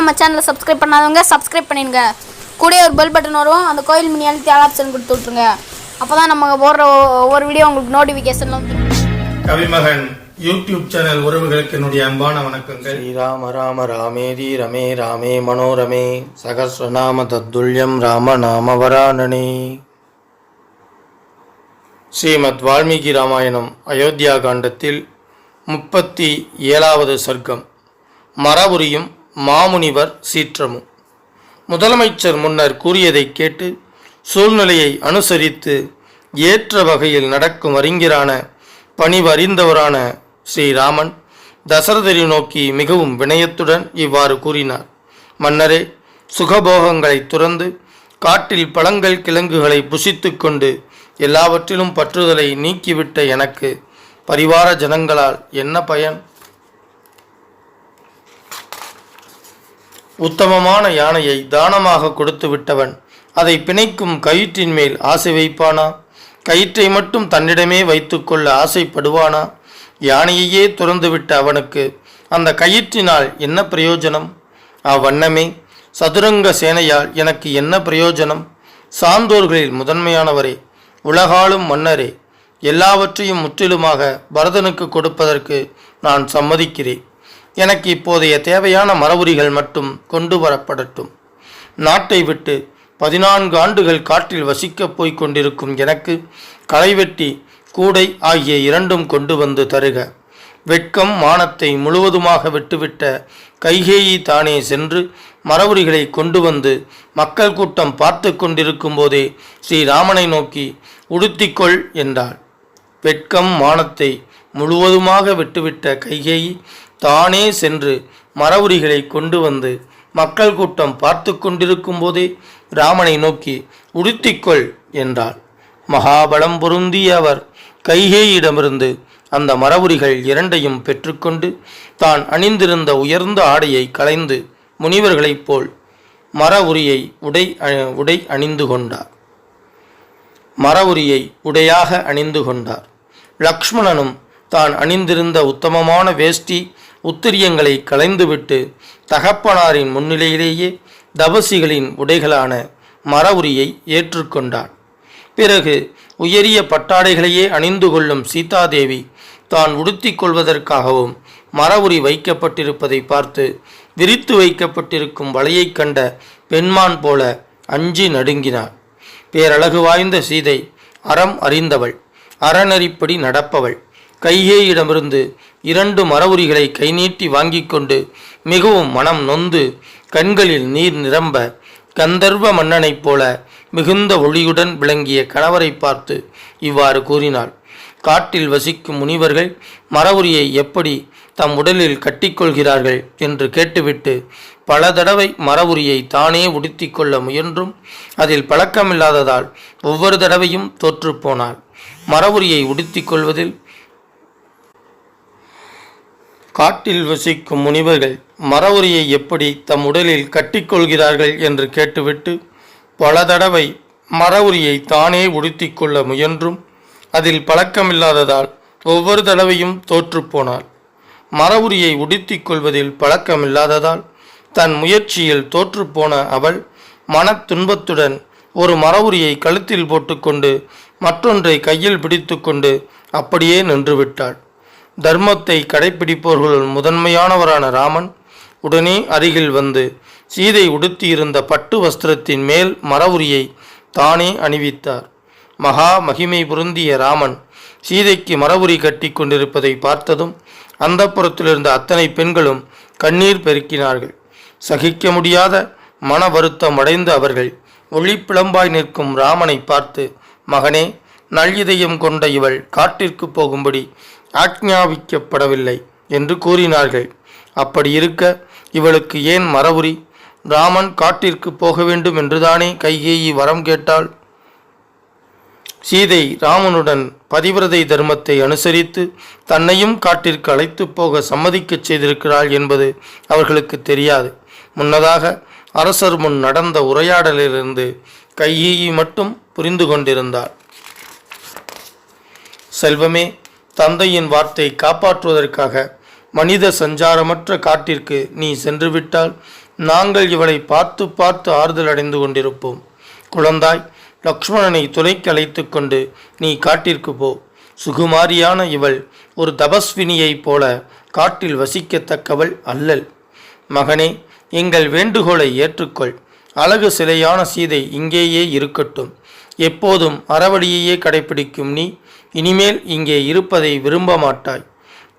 நம்ம சேனலை சப்ஸ்கிரைப் பண்ணாதவங்க சப்ஸ்கிரைப் பண்ணிடுங்க. கூட ஒரு பெல் பட்டன் வரும், அந்த கோயில் மணி அழுத்தி ஆல் ஆப்ஷன் கொடுத்து விட்ருங்க. அப்போ தான் நம்ம போடுற ஒவ்வொரு வீடியோ உங்களுக்கு நோட்டிஃபிகேஷன் வந்து. கவிமகன் யூடியூப் சேனல் உறவுகளுக்கு என்னுடைய அன்பான வணக்கங்கள். ஸ்ரீராம ராம ராமேதி ரமே ராமே மனோரமே சகஸ்ரநாம தத்துல்யம் ராம நாம வரானனே. ஸ்ரீமத் வால்மீகி ராமாயணம் அயோத்தியா காண்டத்தில் 37வது சர்க்கம். மரபுரியும் மாமுனிவர் சீற்றமும். முதலமைச்சர் முன்னர் கூறியதை கேட்டு சூழ்நிலையை அனுசரித்து ஏற்ற வகையில் நடக்கும் அறிஞரான பணிவறிந்தவரான ஸ்ரீராமன் தசரதரை நோக்கி மிகவும் வினயத்துடன் இவ்வாறு கூறினார். மன்னரே, சுகபோகங்களை துறந்து காட்டில் பழங்கள் கிழங்குகளை புசித்து கொண்டு எல்லாவற்றிலும் பற்றுதலை நீக்கிவிட்ட எனக்கு பரிவார ஜனங்களால் என்ன பயன்? உத்தமமான யானையை தானமாக கொடுத்து விட்டவன் அதை பிணைக்கும் கயிற்றின் மேல் ஆசை வைப்பானா? கயிற்றை மட்டும் தன்னிடமே வைத்துக்கொள்ள ஆசைப்படுவானா? யானையையே துறந்துவிட்ட அவனுக்கு அந்த கயிற்றினால் என்ன பிரயோஜனம்? அவ்வண்ணமே சதுரங்க சேனையால் எனக்கு என்ன பிரயோஜனம்? சான்றோர்களில் முதன்மையானவரே, உலகாளும் மன்னரே, எல்லாவற்றையும் முற்றிலுமாக பரதனுக்கு கொடுப்பதற்கு நான் சம்மதிக்கிறேன். எனக்கு இப்போதைய தேவையான மரபுரிகள் மட்டும் கொண்டு வரப்படட்டும். நாட்டை விட்டு 14 ஆண்டுகள் காட்டில் வசிக்கப் போய்க் கொண்டிருக்கும் எனக்கு களைவெட்டி கூடை ஆகிய இரண்டும் கொண்டு வந்து தருக. வெட்கம் மானத்தை முழுவதுமாக விட்டுவிட்ட கைகேயி தானே சென்று மரபுரிகளை கொண்டு வந்து மக்கள் கூட்டம் பார்த்து கொண்டிருக்கும் போதே ஸ்ரீராமனை நோக்கி உடுத்திக்கொள் என்றாள். வெட்கம் மானத்தை முழுவதுமாக விட்டுவிட்ட கைகேயி தானே சென்று மரபுரிகளை கொண்டு வந்து மக்கள் கூட்டம் பார்த்து கொண்டிருக்கும் போதே ராமனை நோக்கி உடுத்திக்கொள் என்றாள். மகாபலம் பொருந்திய அவர் கைகேயிடமிருந்து அந்த மரபுரிகள் இரண்டையும் பெற்றுக்கொண்டு தான் அணிந்திருந்த உயர்ந்த ஆடையை களைந்து முனிவர்களைப் போல் மரவுரியை உடை அணிந்து கொண்டார். மரவுரியை உடையாக அணிந்து கொண்டார். லக்ஷ்மணனும் தான் அணிந்திருந்த உத்தமமான வேஷ்டி உத்திரியங்களை களைந்துவிட்டு தகப்பனாரின் முன்னிலையிலேயே தபசிகளின் உடைகளான மரவுரியை ஏற்றுக்கொண்டார். பிறகு உயரிய பட்டாடைகளையே அணிந்து கொள்ளும் சீதாதேவி தான் உடுத்தி கொள்வதற்காகவும் மரவுரி வைக்கப்பட்டிருப்பதை பார்த்து விரித்து வைக்கப்பட்டிருக்கும் வலையை கண்ட பெண்மான் போல அஞ்சி நடுங்கினார். பேரழகு வாய்ந்த சீதை அறம் அறிந்தவள், அறநெறிப்படி நடப்பவள். கைகேயிடமிருந்து 2 மரவுரிகளை கை நீட்டி வாங்கி கொண்டு மிகவும் மனம் நொந்து கண்களில் நீர் நிரம்ப கந்தர்வ மன்னனைப் போல மிகுந்த ஒளியுடன் விளங்கிய கணவரை பார்த்து இவ்வாறு கூறினாள். காட்டில் வசிக்கும் முனிவர்கள் மரவுரியை எப்படி தம் உடலில் கட்டிக்கொள்கிறார்கள் என்று கேட்டுவிட்டு பல தடவை மரவுரியை தானே உடுத்தி கொள்ள முயன்றும் அதில் பழக்கமில்லாததால் ஒவ்வொரு தடவையும் தோற்றுப்போனாள். மரவுரியை உடுத்தி கொள்வதில் காட்டில் வசிக்கும் முனிவர்கள் மரவுரியை எப்படி தம் உடலில் கட்டிக்கொள்கிறார்கள் என்று கேட்டுவிட்டு பல தடவை மரவுரியை தானே உடுத்தி கொள்ள முயன்றும் அதில் பழக்கமில்லாததால் ஒவ்வொரு தடவையும் தோற்றுப்போனாள். மரவுரியை உடுத்தி கொள்வதில் பழக்கமில்லாததால் தன் முயற்சியில் தோற்றுப்போன அவள் மன துன்பத்துடன் ஒரு மரவுரியை கழுத்தில் போட்டுக்கொண்டு மற்றொன்றை கையில் பிடித்து கொண்டு அப்படியே நின்றுவிட்டாள். தர்மத்தை கடைப்பிடிப்பவர்களுள் முதன்மையானவரான ராமன் உடனே அருகில் வந்து சீதை உடுத்தியிருந்த பட்டு வஸ்திரத்தின் மேல் மரவுரியை தானே அணிவித்தார். மகா மகிமை பொருந்திய ராமன் சீதைக்கு மரவுரி கட்டி கொண்டிருப்பதை பார்த்ததும் அந்தப்புறத்திலிருந்த அத்தனை பெண்களும் கண்ணீர் பெருக்கினார்கள். சகிக்க முடியாத மன வருத்தம் அடைந்த அவர்கள் ஒளிப்பிளம்பாய் நிற்கும் ராமனை பார்த்து, மகனே, நல்லிதயம் கொண்ட இவள் காட்டிற்கு போகும்படி ஆக்ஞாபிக்கப்படவில்லை என்று கூறினார்கள். அப்படி இருக்க இவளுக்கு ஏன் மரவுரி? ராமன் காட்டிற்கு போக வேண்டும் என்றுதானே கைகேயி வரம் கேட்டாள். சீதை ராமனுடன் பதிவிரதை தர்மத்தை அனுசரித்து தன்னையும் காட்டிற்கு அழைத்து போக சம்மதிக்கச் செய்திருக்கிறாள் என்பது அவர்களுக்கு தெரியாது. முன்னதாக அரசர் முன் நடந்த உரையாடலிலிருந்து கைகேயி மட்டும் புரிந்து கொண்டிருந்தாள். செல்வமே, தந்தையின் வார்த்தை காப்பாற்றுவதற்காக மனித சஞ்சாரமற்ற காட்டிற்கு நீ சென்றுவிட்டால் நாங்கள் இவளை பார்த்து பார்த்து ஆறுதல் அடைந்து கொண்டிருப்போம். குழந்தாய், லக்ஷ்மணனை துணைக்கு அழைத்து கொண்டு நீ காட்டிற்கு போ. சுகுமாரியான இவள் ஒரு தபஸ்வினியைப் போல காட்டில் வசிக்கத்தக்கவள் அல்லல். மகனே, எங்கள் வேண்டுகோளை ஏற்றுக்கொள். அழகு சிலையான சீதை இங்கேயே இருக்கட்டும். எப்போதும் அறவழியையே கடைபிடிக்கும் நீ இனிமேல் இங்கே இருப்பதை விரும்ப மாட்டாய்.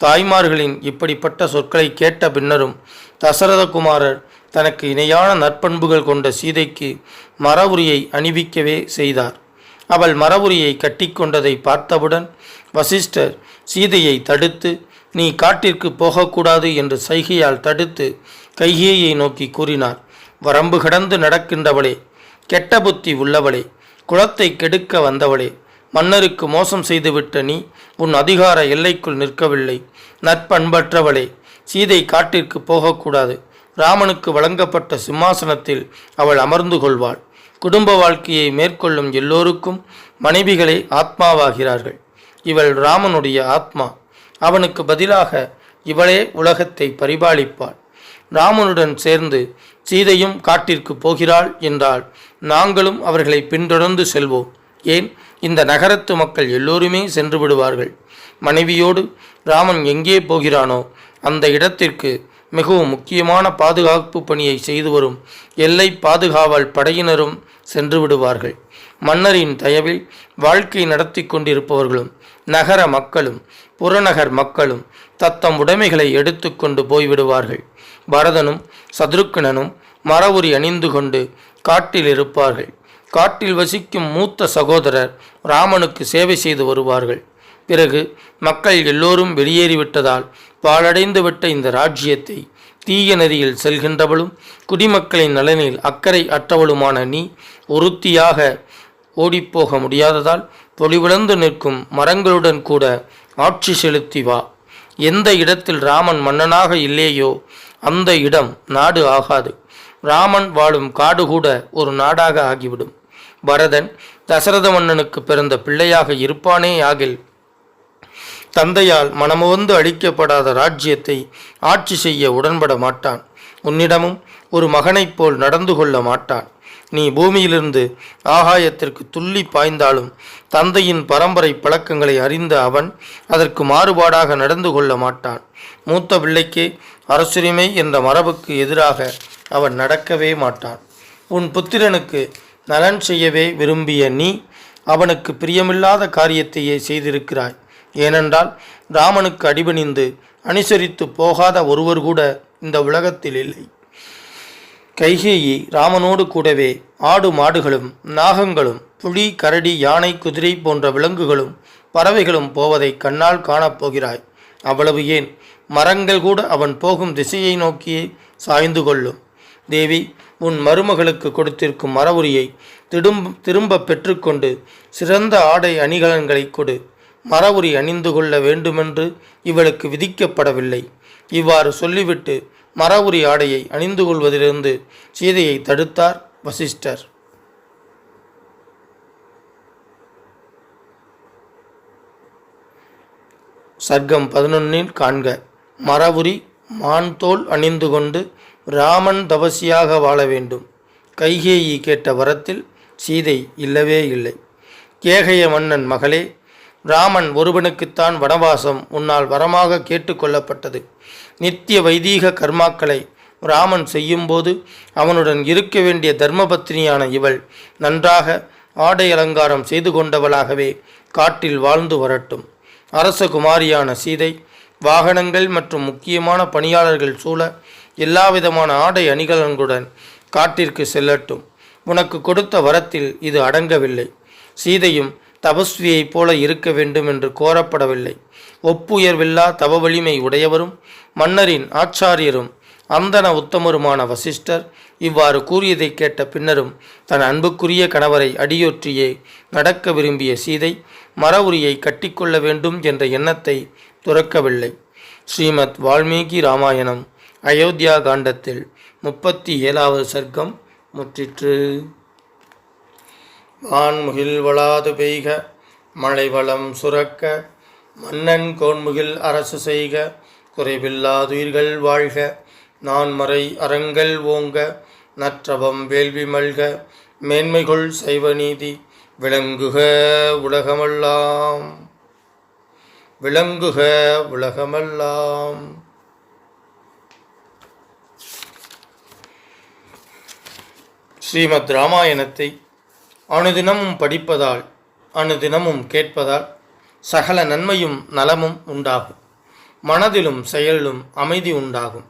தாய்மார்களின் இப்படிப்பட்ட சொற்களை கேட்ட பின்னரும் தசரதகுமாரர் தனக்கு இணையான நற்பண்புகள் கொண்ட சீதைக்கு மரவுரியை அணிவிக்கவே செய்தார். அவள் மரவுரியை கட்டிக்கொண்டதை பார்த்தவுடன் வசிஷ்டர் சீதையை தடுத்து, நீ காட்டிற்கு போகக்கூடாது என்று சைகையால் தடுத்து கைகேயை நோக்கி கூறினார். வரம்பு கடந்து நடக்கின்றவளே, கெட்ட புத்தி உள்ளவளே, குலத்தை கெடுக்க வந்தவளே, மன்னருக்கு மோசம் செய்துவிட்ட நீ உன் அதிகார எல்லைக்குள் நிற்கவில்லை. நற்பண்பற்றவளே, சீதை காட்டிற்கு போகக்கூடாது. ராமனுக்கு வழங்கப்பட்ட சிம்மாசனத்தில் அவள் அமர்ந்து கொள்வாள். குடும்ப வாழ்க்கையை மேற்கொள்ளும் எல்லோருக்கும் மனைவிகளே ஆத்மாவாகிறார்கள். இவள் ராமனுடைய ஆத்மா. அவனுக்கு பதிலாக இவளே உலகத்தை பரிபாலிப்பாள். ராமனுடன் சேர்ந்து சீதையும் காட்டிற்கு போகிறாள் என்றால் நாங்களும் அவர்களை பின்தொடர்ந்து செல்வோம். ஏன், இந்த நகரத்து மக்கள் எல்லோருமே சென்று விடுவார்கள். மனைவியோடு ராமன் எங்கே போகிறானோ அந்த இடத்திற்கு மிகவும் முக்கியமான பாதுகாப்பு பணியை செய்து வரும் எல்லை பாதுகாவல் படையினரும் சென்று விடுவார்கள். மன்னரின் தயவில் வாழ்க்கை நடத்தி கொண்டிருப்பவர்களும் நகர மக்களும் புறநகர் மக்களும் தத்தம் உடைமைகளை எடுத்துக்கொண்டு போய்விடுவார்கள். பரதனும் சத்ருக்கனனும் மரவுரி அணிந்து கொண்டு காட்டில் இருப்பார்கள். காட்டில் வசிக்கும் மூத்த சகோதரர் ராமனுக்கு சேவை செய்து வருவார்கள். பிறகு மக்கள் எல்லோரும் வெளியேறிவிட்டதால் பாழடைந்து விட்ட இந்த ராஜ்யத்தை தீய நதியில் செல்கின்றவளும் குடிமக்களின் நலனில் அக்கறை அற்றவளுமான நீ ஒருத்தியாக ஓடிப்போக முடியாததால் பொலிவிழந்து நிற்கும் மரங்களுடன் கூட ஆட்சி செலுத்தி வா. எந்த இடத்தில் ராமன் மன்னனாக இல்லையோ அந்த இடம் நாடு ஆகாது. ராமன் வாழும் காடு கூட ஒரு நாடாக ஆகிவிடும். பரதன் தசரத மன்னனுக்கு பிறந்த பிள்ளையாக இருப்பானே ஆகில் தந்தையால் மனமுவந்து அளிக்கப்படாத ராஜ்யத்தை ஆட்சி செய்ய உடன்பட மாட்டான். உன்னிடமும் ஒரு மகனைப் போல் நடந்து கொள்ள மாட்டான். நீ பூமியிலிருந்து ஆகாயத்திற்கு துள்ளி பாய்ந்தாலும் தந்தையின் பரம்பரை பழக்கங்களை அறிந்த அவன் அதற்கு மாறுபாடாக நடந்து கொள்ள மாட்டான். மூத்த பிள்ளைக்கே அரசுரிமை என்ற மரபுக்கு எதிராக அவன் நடக்கவே மாட்டான். உன் புத்திரனுக்கு நலன் செய்யவே விரும்பிய நீ அவனுக்கு பிரியமில்லாத காரியத்தையே செய்திருக்கிறாய். ஏனென்றால் ராமனுக்கு அடிபணிந்து அனுசரித்து போகாத ஒருவர் கூட இந்த உலகத்தில் இல்லை. கைகேயி ராமனோடு கூடவே ஆடு மாடுகளும் நாகங்களும் புலி கரடி யானை குதிரை போன்ற விலங்குகளும் பறவைகளும் போவதை கண்ணால் காணப்போகிறாய். அவ்வளவு ஏன், மரங்கள் கூட அவன் போகும் திசையை நோக்கியே சாய்ந்து கொள்ளும். தேவி, உன் மருமகளுக்கு கொடுத்திருக்கும் மரவுரியை திரும்ப பெற்றுக்கொண்டு சிறந்த ஆடை அணிகலன்களை கொடு. மரவுரி அணிந்து கொள்ள வேண்டுமென்று இவளுக்கு விதிக்கப்படவில்லை. இவ்வாறு சொல்லிவிட்டு மரவுரி ஆடையை அணிந்து கொள்வதிலிருந்து சீதையை தடுத்தார் வசிஷ்டர். சர்க்கம் 11 காண்க. மரவுரி மான்தோல் அணிந்து கொண்டு ராமன் தபசியாக வாழ வேண்டும். கைகேயி கேட்ட வரத்தில் சீதை இல்லவே இல்லை. கேகய மன்னன் மகளே, ராமன் ஒருவனுக்குத்தான் வனவாசம் உன்னால் வரமாக கேட்டுக்கொள்ளப்பட்டது. நித்திய வைதீக கர்மாக்களை ராமன் செய்யும்போது அவனுடன் இருக்க வேண்டிய தர்மபத்னியான இவள் நன்றாக ஆடை அலங்காரம் செய்து கொண்டவளாகவே காட்டில் வாழ்ந்து வரட்டும். அரச குமாரியான சீதை வாகனங்கள் மற்றும் முக்கியமான பணியாளர்கள் சூழ எல்லாவிதமான ஆடை அணிகலன்களுடன் காட்டிற்கு செல்லட்டும். உனக்கு கொடுத்த வரத்தில் இது அடங்கவில்லை. சீதையும் தபஸ்வியைப் போல இருக்க வேண்டும் என்று கோரப்படவில்லை. ஒப்புயர்வில்லா தவ வலிமை உடையவரும் மன்னரின் ஆச்சாரியரும் அந்தன உத்தமருமான வசிஷ்டர் இவ்வாறு கூறியதை கேட்ட பின்னரும் தன் அன்புக்குரிய கணவரை அடியொற்றியே நடக்க விரும்பிய சீதை மரவுரியை கட்டிக்கொள்ள வேண்டும் என்ற எண்ணத்தை துறக்கவில்லை. ஸ்ரீமத் வால்மீகி ராமாயணம் அயோத்தியா காண்டத்தில் 37வது சர்க்கம் முற்றிற்று. வான்முகில் வளாது பெய்க மழை வளம் சுரக்க மன்னன் கோன்முகில் அரசு செய்க குறைவில்லாதுயிர்கள் வாழ்க நான்மறை அறங்கள் ஓங்க, நற்றவம் வேள்வி மல்க, மேன்மைகொள் சைவநீதி விளங்குக உலகமெல்லாம், விளங்குக உலகமெல்லாம். ஸ்ரீமத் ராமாயணத்தை அனுதினமும் படிப்பதால், அனுதினமும் கேட்பதால் சகல நன்மையும் நலமும் உண்டாகும். மனதிலும் செயலிலும் அமைதி உண்டாகும்.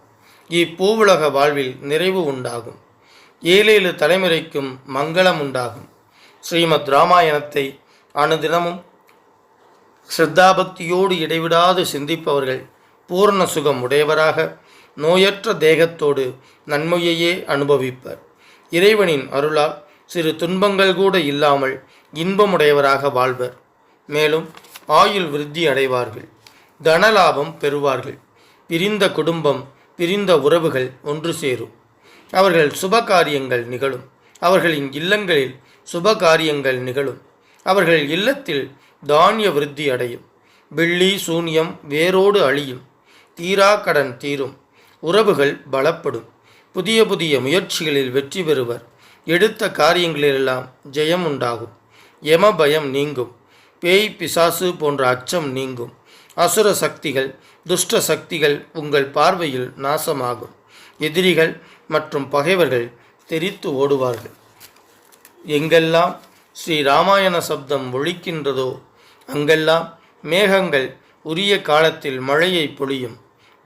இப்பூவுலக வாழ்வில் நிறைவு உண்டாகும். 7 தலைமுறைக்கும் மங்களம் உண்டாகும். ஸ்ரீமத் ராமாயணத்தை அனுதினமும் ஸ்ரத்தாபக்தியோடு இடைவிடாது சிந்திப்பவர்கள் பூர்ண சுகம் உடையவராக நோயற்ற தேகத்தோடு நன்மையையே அனுபவிப்பர். இறைவனின் அருளால் சிறு துன்பங்கள் கூட இல்லாமல் இன்பமுடையவராக வாழ்வர். மேலும் ஆயுள் விருத்தி அடைவார்கள். தனலாபம் பெறுவார்கள். பிரிந்த குடும்பம், பிரிந்த உறவுகள் ஒன்று சேரும். அவர்கள் சுபகாரியங்கள் நிகழும். அவர்களின் இல்லங்களில் சுபகாரியங்கள் நிகழும். அவர்கள் இல்லத்தில் தானிய விருத்தி அடையும். வெள்ளி சூன்யம் வேரோடு அழியும். தீரா கடன் தீரும். உறவுகள் பலப்படும். புதிய புதிய முயற்சிகளில் வெற்றி பெறுவர். எடுத்த காரியங்களிலெல்லாம் ஜெயம் உண்டாகும். யம பயம் நீங்கும். பேய் பிசாசு போன்ற அச்சம் நீங்கும். அசுர சக்திகள், துஷ்ட சக்திகள் உங்கள் பார்வையில் நாசமாகும். எதிரிகள் மற்றும் பகைவர்கள் தெரித்து ஓடுவார்கள். எங்கெல்லாம் ஸ்ரீ ராமாயண சப்தம் ஒலிக்கின்றதோ அங்கெல்லாம் மேகங்கள் உரிய காலத்தில் மழையை பொழியும்.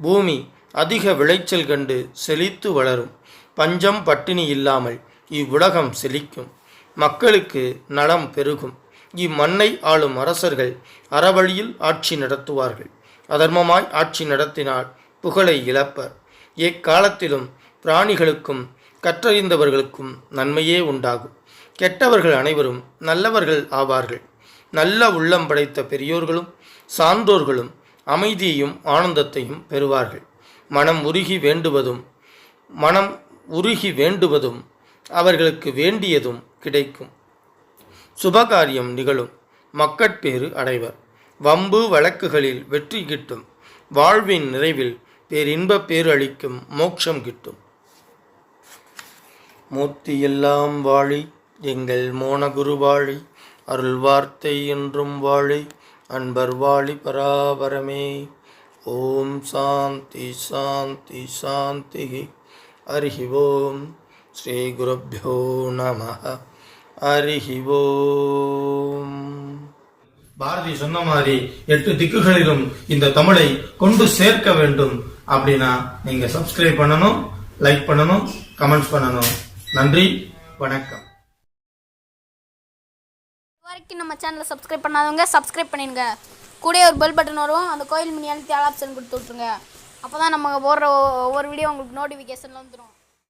பூமி அதிக விளைச்சல் கண்டு செழித்து வளரும். பஞ்சம் பட்டினி இல்லாமல் இவ்வுலகம் செழிக்கும். மக்களுக்கு நலம் பெருகும். இம்மண்ணை ஆளும் அரசர்கள் அறவழியில் ஆட்சி நடத்துவார்கள். அதர்மமாய் ஆட்சி நடத்தினால் புகழை இழப்பர். எக்காலத்திலும் பிராணிகளுக்கும் கற்றறிந்தவர்களுக்கும் நன்மையே உண்டாகும். கெட்டவர்கள் அனைவரும் நல்லவர்கள் ஆவார்கள். நல்ல உள்ளம் படைத்த பெரியோர்களும் சான்றோர்களும் அமைதியையும் ஆனந்தத்தையும் பெறுவார்கள். மனம் உருகி வேண்டுவதும் அவர்களுக்கு வேண்டியதும் கிடைக்கும். சுபகாரியம் நிகழும். மக்கட்பேறு அடைவர். வம்பு வழக்குகளில் வெற்றி கிட்டும். வாழ்வின் நிறைவில் பேரின்பப் பேறு அளிக்கும் மோட்சம் கிட்டும். மூர்த்தியெல்லாம் வாழி, எங்கள் மோனகுரு வாழி, அருள் வார்த்தை என்றும் வாழி, அன்பர் வாழி பராபரமே. ஓம் சாந்தி சாந்தி சாந்தி. ஹரிஹி ஓம். ஸ்ரீ குருப்யோ நமஹ. ஹரிஹி ஓம். பாரதி சொன்ன மாதிரி 8 திக்குகளிலும் இந்த தமிழை கொண்டு சேர்க்க வேண்டும் அப்படின்னா நீங்க சப்ஸ்கிரைப் பண்ணணும், லைக் பண்ணணும், கமெண்ட்ஸ் பண்ணணும். நன்றி, வணக்கம். இதுவரைக்கும் நம்ம சேனலை சப்ஸ்கிரைப் பண்ணாதவங்க சப்ஸ்கிரைப் பண்ணிடுங்க. கூட ஒரு பெல் பட்டன் வரும், அந்த கோயில் மினி அழுத்தி ஆல் ஆப்ஷன் கொடுத்து விட்ருங்க. அப்போ தான் நம்ம போடுற ஒவ்வொரு வீடியோ உங்களுக்கு நோட்டிஃபிகேஷனில் வந்துடும்.